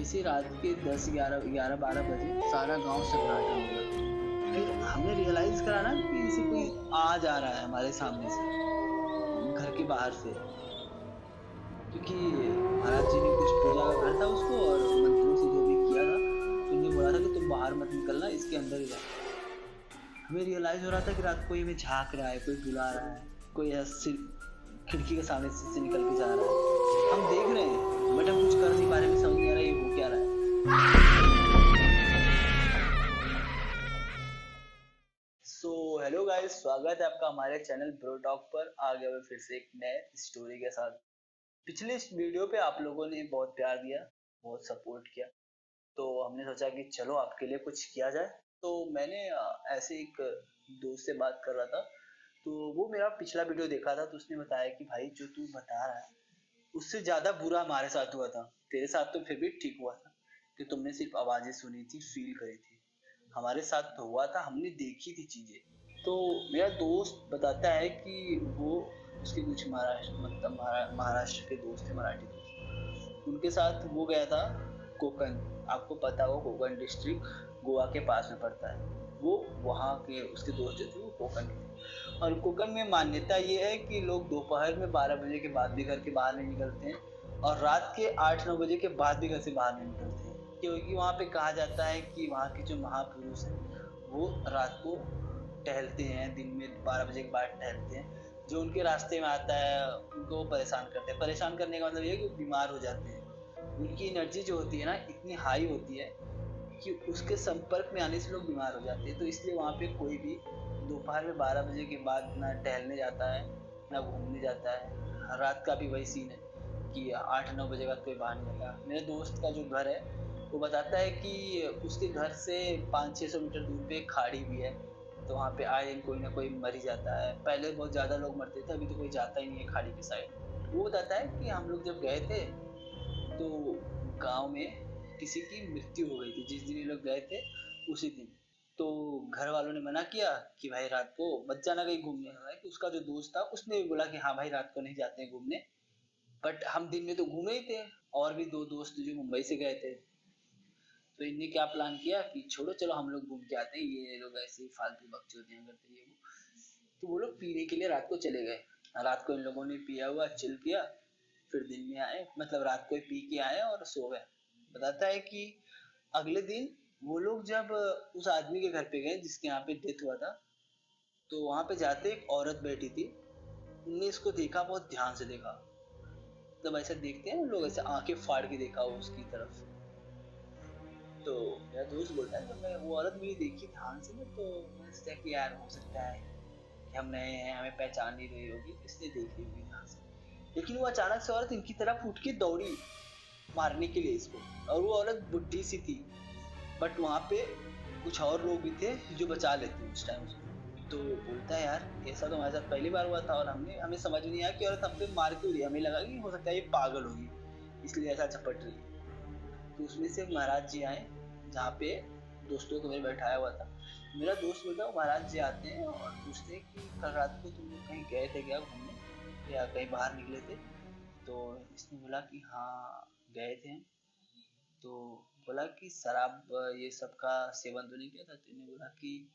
जैसे रात के 10, 11, 12 बजे सारा गांव सन्नाटा हो गया। फिर हमने रियलाइज करा ना कि जैसे कोई आ जा रहा है हमारे सामने से, घर के बाहर से। क्योंकि महाराज जी ने कुछ पूजा का करा था उसको, और मंत्रों से जो भी किया था, तो उन्होंने बोला था कि तुम बाहर मत निकलना, इसके अंदर ही रहो। हमें रियलाइज हो रहा था कि रात कोई हमें झांक रहा है, कोई बुला रहा है, कोई ऐसे खिड़की के सामने से निकल के जा रहा है। हम देख रहे हैं बट हम कुछ कर नहीं पा रहे, हमें समझ नहीं आ रहा ये हो क्या रहा है। सो हेलो गाइस, स्वागत है आपका हमारे चैनल ब्रो टॉक पर। आ गया मैं फिर से एक नए स्टोरी के साथ। पिछले इस वीडियो पे आप लोगों ने बहुत प्यार दिया, बहुत सपोर्ट किया, तो हमने सोचा कि चलो आपके लिए कुछ किया जाए। तो मैंने ऐसे एक दोस्त से बात कर रहा था, तो वो मेरा पिछला वीडियो देखा था, तो उसने बताया कि भाई जो तू बता रहा है उससे ज्यादा बुरा हमारे साथ हुआ था। तेरे साथ तो फिर भी ठीक हुआ था कि तुमने सिर्फ आवाजें सुनी थी, फील करी थी। हमारे साथ तो हुआ था, हमने देखी थी चीजें। तो मेरा दोस्त बताता है कि वो उसके कुछ महाराष्ट्र मतलब महाराष्ट्र के दोस्त थे, मराठी दोस्त। उनके साथ वो गया था कोकण। आपको पता हो कोकण डिस्ट्रिक्ट गोवा के पास में पड़ता है। वो वहाँ के उसके दोस्त जो थे वो कोकण के थे। और कोकण में मान्यता ये है कि लोग दोपहर में 12 बजे के बाद भी घर के बाहर नहीं निकलते हैं, और रात के 8, 9 बजे के बाद भी घर से बाहर नहीं निकलते हैं। क्योंकि वहाँ पे कहा जाता है कि वहाँ के जो महापुरुष हैं वो रात को टहलते हैं, दिन में 12 बजे के बाद टहलते हैं। जो उनके रास्ते में आता है उनको वो परेशान करते हैं। परेशान करने का मतलब ये है कि वो बीमार हो जाते हैं। उनकी एनर्जी जो होती है ना इतनी हाई होती है कि उसके संपर्क में आने से लोग बीमार हो जाते हैं। तो इसलिए वहाँ पे कोई भी दोपहर में 12 बजे के बाद ना टहलने जाता है, ना घूमने जाता है। रात का भी वही सीन है कि 8, 9 बजे बाद कोई बाहर नहीं जाता। मेरे दोस्त का जो घर है वो बताता है कि उसके घर से 500-600 मीटर दूर पे एक खाड़ी भी है। तो वहाँ पे आए दिन कोई ना कोई मर ही जाता है। पहले बहुत ज्यादा लोग मरते थे, अभी तो कोई जाता ही नहीं है खाड़ी के साइड। वो बताता है कि हम लोग जब गए थे तो गांव में किसी की मृत्यु हो गई थी जिस दिन ये लोग गए थे, उसी दिन। तो घर वालों ने मना किया कि भाई रात को मत जाना कहीं घूमने। कि उसका जो दोस्त था उसने भी बोला कि हाँ भाई रात को नहीं जाते हैं घूमने, बट हम दिन में तो घूमे ही थे। और भी दो दोस्त जो मुंबई से गए थे, तो इनने क्या प्लान किया कि छोड़ो चलो हम लोग घूम के आते हैं, ये लोग ऐसे ही फालतू बकचोदियां करते हैं वो। तो वो लोग पीने के लिए रात को चले गए। रात को इन लोगों ने पिया हुआ चिल किया, फिर दिन में आए, मतलब रात को ही पी के आए और सो गए। बताता है कि अगले दिन वो लोग जब उस आदमी के घर पे गए जिसके यहाँ पे डेथ हुआ था, तो वहां पे जाते एक औरत बैठी थी। उनने इसको देखा, बहुत ध्यान से देखा। मतलब ऐसा देखते हैं लोग, ऐसे आंखें फाड़ के देखा वो उसकी तरफ। तो मेरा दोस्त बोलता है जब मैं वो औरत मेरी देखी ध्यान से ना, तो मैंने सोचा कि यार हो सकता है कि हम नए हैं, हमें पहचान नहीं रही होगी, तो इसलिए देख रही होगी ध्यान से। लेकिन वो अचानक से औरत इनकी तरफ उठ के दौड़ी मारने के लिए इसको। और वो औरत बुढ़ी सी थी, बट वहां पे कुछ और लोग भी थे जो बचा लेते उस टाइम उसको। तो बोलता है यार ऐसा तो हमारे साथ पहली बार हुआ था, और हमें समझ नहीं आया कि औरत हम पे मार क्यों रही है। हमें लगा कि हो सकता है ये पागल होगी इसलिए ऐसा झपट रही है। तो उसमें से महाराज जी आए जहाँ पे दोस्तों को मेरे बैठाया हुआ था। मेरा दोस्त बोलता है महाराज जी आते हैं और पूछते हैं कि कल रात को तुम लोग कहीं गए थे क्या घूमने, या कहीं बाहर निकले थे। तो इसने बोला कि हाँ गए थे। तो बोला कि शराब ये सब का सेवन तो नहीं किया था। तो इन्होंने बोला कि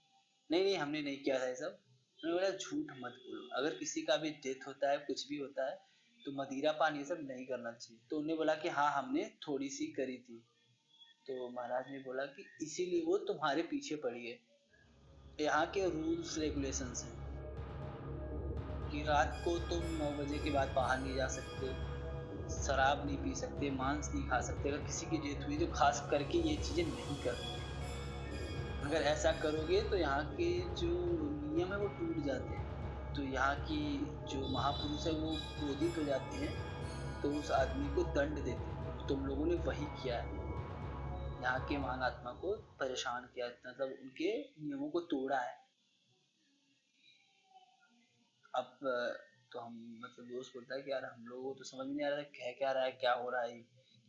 नहीं नहीं हमने नहीं किया था ये सब। उन्होंने बोला झूठ मत बोलो, अगर किसी का भी डेथ होता है कुछ भी होता है तो मदिरा पान ये सब नहीं करना चाहिए। तो उन्होंने बोला कि हाँ हमने थोड़ी सी करी थी। तो महाराज ने बोला कि इसीलिए वो तुम्हारे पीछे पड़ी है। यहाँ के रूल्स रेगुलेशंस हैं कि रात को तुम 9 बजे के बाद बाहर नहीं जा सकते, शराब नहीं पी सकते, मांस नहीं खा सकते। अगर किसी की डेथ हुई तो खास करके ये चीजें नहीं करनी है। अगर ऐसा करोगे तो यहाँ के जो नियम है वो टूट जाते हैं। तो यहाँ की जो महापुरुष है वो क्रोधित हो जाते हैं, तो उस आदमी को दंड देते हैं। तुम लोगों ने वही किया है, यहाँ के महान आत्मा को परेशान किया, मतलब उनके नियमों को तोड़ा है। अब तो हम मतलब दोस्त बोलता है कि यार हम लोगों को तो समझ में नहीं आ रहा है कह क्या रहा है, क्या हो रहा है।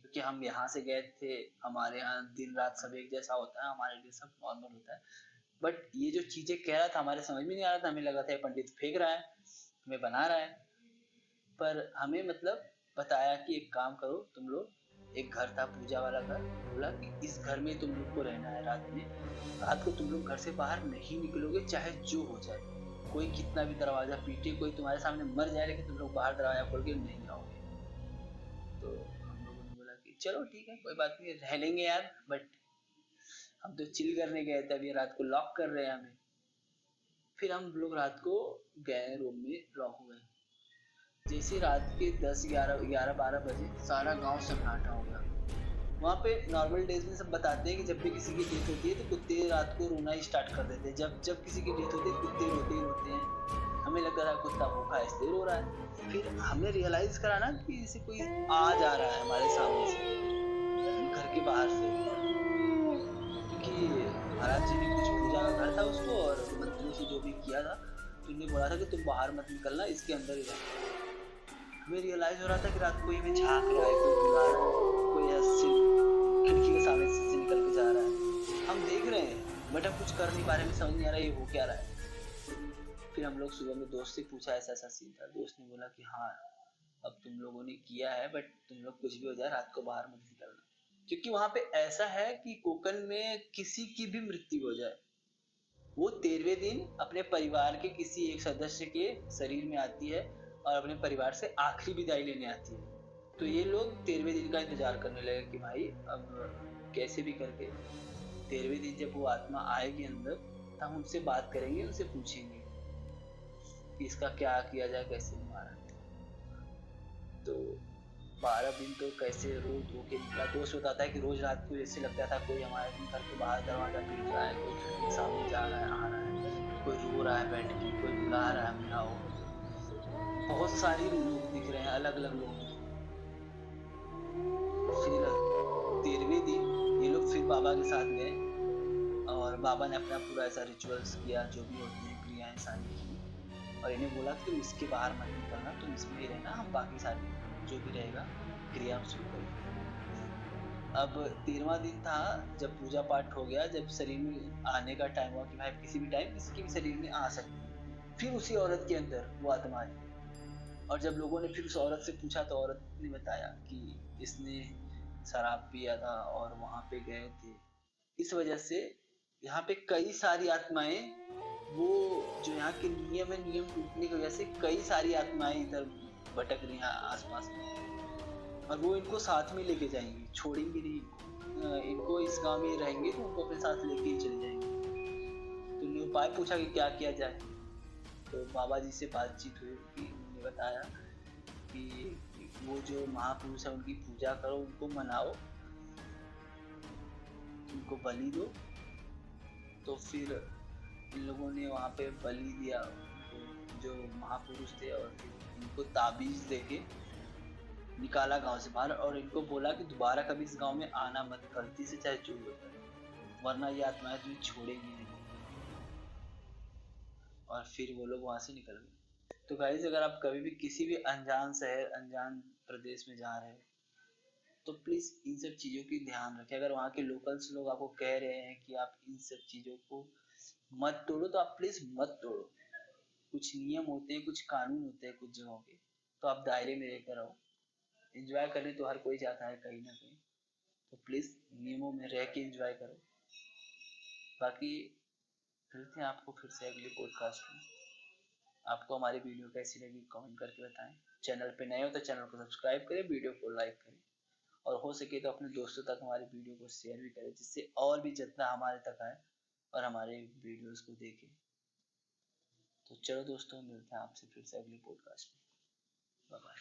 क्योंकि हम यहाँ से गए थे, हमारे यहाँ दिन रात सब एक जैसा होता है, हमारे लिए सब नॉर्मल होता है। बट ये जो चीजें कह रहा था हमारे समझ में नहीं आ रहा था। हमें लगा था ये पंडित फेंक रहा है, हमें बना रहा है। पर हमें मतलब बताया कि एक काम करो तुम लोग, एक घर था पूजा वाला घर, बोला कि इस घर में तुम लोग को रहना है रात में। रात को तुम लोग घर से बाहर नहीं निकलोगे चाहे जो हो जाए। कोई कितना भी दरवाज़ा पीटे, कोई तुम्हारे सामने मर जाए, लेकिन तुम लोग बाहर दरवाज़ा खोल के नहीं आओगे। तो हम लोगों ने बोला कि चलो ठीक है, कोई बात नहीं, रह लेंगे यार, बट हम तो चिल करने गए थे, अभी रात को लॉक कर रहे हैं हमें। फिर हम लोग रात को गए, रूम में लॉक हो गए। जैसे रात के 10 11 बजे सारा गांव सन्नाटा हो गया। वहाँ पे नॉर्मल डेज में सब बताते हैं कि जब भी किसी की डेथ होती है तो कुत्ते रात को रोना ही स्टार्ट कर देते हैं। जब जब किसी की डेथ होती है कुत्ते रोते ही रोते हैं। हमें लग रहा है कुत्ता भूखा है इसलिए रो रहा है। फिर हमने रियलाइज करा ना कि जैसे कोई आ जा रहा है हमारे सामने से, घर के बाहर से, क्योंकि महाराज जी ने कुछ पूजा का घर था उसको, और मंत्रियों से जो भी किया था तो उन्होंने बोला था कि तुम बाहर मत निकलना, इसके अंदर ही रहना। हमें रियलाइज हो रहा था कि रात को हमें झांक रहा है, कोई बुला रहा है, कोई ऐसे खिड़की के सामने से निकल के जा रहा है। हम देख रहे हैं बट हम कुछ कर नहीं पा रहे, हमें समझ नहीं आ रहा ये हो क्या रहा है। फिर हम लोग सुबह में दोस्त से पूछा, ऐसा ऐसा सीन था। दोस्त ने बोला कि हाँ, अब तुम लोगों ने किया है, बट तुम लोग कुछ भी हो जाए रात को बाहर मत निकलना। क्योंकि वहां पे ऐसा है कि कोकन में किसी की भी मृत्यु हो जाए, वो 13वें दिन अपने परिवार के किसी एक सदस्य के शरीर में आती है और अपने परिवार से आखिरी विदाई लेने आती है। तो ये लोग 13वें दिन का इंतजार करने लगे कि भाई अब कैसे भी करके 13वें दिन जब वो आत्मा आएगी अंदर, तो हम उनसे बात करेंगे, उनसे पूछेंगे कि इसका क्या किया जाए, कैसे मारा। तो 12 दिन तो कैसे रो धो के निकला। दोस्त बताता है कि रोज रात को ऐसे लगता था कोई हमारे घर के बाहर दरवाजा पीट रहा है, कोई खिड़की के सामने जा रहा है, आ रहा है, कोई रो रहा है बैठ के, कोई बुला रहा है हमें आओ। बहुत सारी लोग दिख रहे हैं, अलग अलग लोग दिख रहे हैं। फिर 13वें दिन ये लोग फिर बाबा के साथ गए और बाबा ने अपना पूरा ऐसा रिचुअल्स किया, जो भी होते हैं क्रियाएं सारी की, और इन्हें बोला कि तुम इसके बाहर मत निकलना, तुम इसमें ही रहना, हम बाकी सारी जो भी रहेगा क्रिया हम शुरू करेंगे। अब 13वां दिन था, जब पूजा पाठ हो गया, जब शरीर में आने का टाइम हुआ कि भाई किसी भी टाइम किसी के भी शरीर में आ सकती है। फिर उसी औरत के अंदर वो आत्मा आई, और जब लोगों ने फिर उस औरत से पूछा तो औरत ने बताया कि इसने शराब पिया था और वहां पे गए थे, इस वजह से यहाँ पे कई सारी आत्माएं, वो जो यहाँ के नियम है, नियम टूटने की वजह से कई सारी आत्माएं इधर भटक रही हैं आसपास में, और वो इनको साथ में लेके जाएंगी, छोड़ेंगी नहीं इनको। इनको इस गांव में रहेंगे तो उनको अपने साथ लेके ही चले जाएंगे। तो उन्होंने उपाय पूछा कि क्या किया जाए। तो बाबा जी से बातचीत हुई कि उन्होंने बताया कि वो जो महापुरुष है उनकी पूजा करो, उनको मनाओ, उनको बलि दो। तो फिर इन लोगों ने वहाँ पे बलि दिया उनको, जो महापुरुष थे, और फिर इनको ताबीज देके निकाला गांव से बाहर, और इनको बोला कि दोबारा कभी इस गांव में आना मत, गलती से चाहे जो हो जाए, वरना ये आत्माएं तुम्हें छोड़ेंगी नहीं। और फिर वो लोग वहां से निकल गए। तो गाइस, अगर आप कभी भी किसी भी अनजान शहर, अनजान प्रदेश में जा रहे हो, तो प्लीज इन सब चीजों की ध्यान रखें। अगर वहाँ के लोकल्स लोग आपको कह रहे हैं कि आप इन सब चीजों को मत तोड़ो, तो आप प्लीज मत तोड़ो। कुछ नियम होते हैं, कुछ कानून होते हैं कुछ जगहों के, तो आप दायरे में रहकर रहो। एंजॉय करने तो हर कोई जाता है कहीं ना कहीं, तो प्लीज नियमों में रह के एंजॉय करो। बाकी मिलते हैं आपको फिर से अगले पॉडकास्ट में। आपको हमारी वीडियो कैसी लगी कमेंट करके बताएं। चैनल पे नए हो तो चैनल को सब्सक्राइब करें, वीडियो को लाइक करें, और हो सके तो अपने दोस्तों तक हमारी वीडियो को शेयर भी करें, जिससे और भी जितना हमारे तक आए और हमारे वीडियोस को देखें। तो चलो दोस्तों, मिलते हैं आपसे फिर से अगले पॉडकास्ट में। Bye bye.